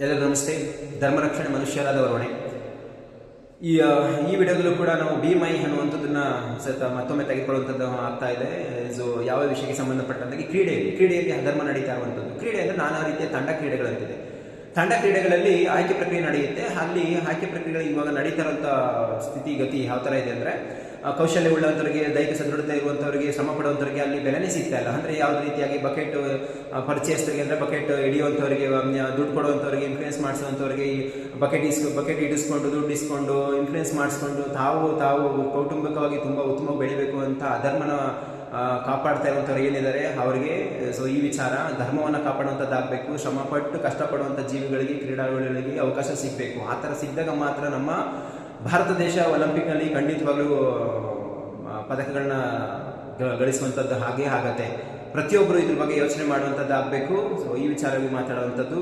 ಎಲ್ಲರಿಗೂ ನಮಸ್ತೆ. ಧರ್ಮರಕ್ಷಣೆ ಮನುಷ್ಯರಾದ ಹೊಣೆ. ಈ ವಿಡಿಯೋದಲ್ಲೂ ಕೂಡ ನಾವು ಬಿ ಮೈ ಅನ್ನುವಂಥದ್ದನ್ನ ಮತ್ತೊಮ್ಮೆ ತೆಗೆದುಕೊಳ್ಳುವಂಥದ್ದು ಆಗ್ತಾ ಇದೆ. ಸೊ ಯಾವ ವಿಷಯಕ್ಕೆ ಸಂಬಂಧಪಟ್ಟಂತೆ ಕ್ರೀಡೆಯಲ್ಲಿ ಅಧರ್ಮ ನಡೀತಾ ಇರುವಂಥದ್ದು. ಕ್ರೀಡೆ ಅಂದರೆ ನಾನಾ ರೀತಿಯ ತಂಡ ಕ್ರೀಡೆಗಳಂತಿದೆ. ತಂಡ ಕ್ರೀಡೆಗಳಲ್ಲಿ ಆಯ್ಕೆ ಪ್ರಕ್ರಿಯೆ ನಡೆಯುತ್ತೆ. ಅಲ್ಲಿ ಆಯ್ಕೆ ಪ್ರಕ್ರಿಯೆಗಳು ಇವಾಗ ನಡೀತಾ ಇರುವಂಥ ಸ್ಥಿತಿಗತಿ ಯಾವ ಥರ ಇದೆ ಅಂದರೆ, ಕೌಶಲ್ಯ ಉಳ್ಳಂಥವ್ರಿಗೆ, ದೈಹಿಕ ಸದೃಢತೆ ಇರುವಂಥವ್ರಿಗೆ, ಶ್ರಮ ಪಡುವಂಥವ್ರಿಗೆ ಅಲ್ಲಿ ಬೆಲೆನೇ ಸಿಗ್ತಾ ಇಲ್ಲ. ಅಂದರೆ ಯಾವುದೇ ರೀತಿಯಾಗಿ ಬಕೆಟ್ ಪರಿಚಯಸ್ಥರಿಗೆ ಅಂದರೆ ಬಕೆಟ್ ಹಿಡಿಯುವಂಥವ್ರಿಗೆ, ದುಡ್ಡು ಕೊಡುವಂಥವ್ರಿಗೆ, ಇನ್ಫ್ಲೂಯೆನ್ಸ್ ಮಾಡಿಸುವಂಥವ್ರಿಗೆ, ಬಕೆಟ್ ಇಡಿಸ್ಕೊಂಡು ದುಡ್ಡು ಇಸ್ಕೊಂಡು ಇನ್ಫ್ಲೂಯೆನ್ಸ್ ಮಾಡಿಸ್ಕೊಂಡು ತಾವು ಕೌಟುಂಬಿಕವಾಗಿ ತುಂಬ ಉತ್ತಮವಾಗಿ ಬೆಳಿಬೇಕು ಅಂತ ಅಧರ್ಮನ ಕಾಪಾಡ್ತಾ ಇರುವಂಥವ್ರು ಏನಿದ್ದಾರೆ ಅವರಿಗೆ ಸೊ ಈ ವಿಚಾರ ಧರ್ಮವನ್ನು ಕಾಪಾಡುವಂಥದ್ದಾಗಬೇಕು. ಶ್ರಮಪಟ್ಟು ಕಷ್ಟಪಡುವಂಥ ಜೀವಿಗಳಿಗೆ, ಕ್ರೀಡಾಳುಗಳಿಗೆ ಅವಕಾಶ ಸಿಗಬೇಕು. ಆ ಥರ ಸಿಕ್ಕಿದಾಗ ಮಾತ್ರ ನಮ್ಮ ಭಾರತ ದೇಶ ಒಲಿಂಪಿಕ್ನಲ್ಲಿ ಖಂಡಿತವಾಗ್ಲೂ ಪದಕಗಳನ್ನ ಗಳಿಸುವಂಥದ್ದು ಹಾಗೇ ಆಗತ್ತೆ. ಪ್ರತಿಯೊಬ್ಬರು ಇದ್ರ ಬಗ್ಗೆ ಯೋಚನೆ ಮಾಡುವಂಥದ್ದು ಆಗಬೇಕು. ಸೊ ಈ ವಿಚಾರವಾಗಿ ಮಾತಾಡುವಂಥದ್ದು.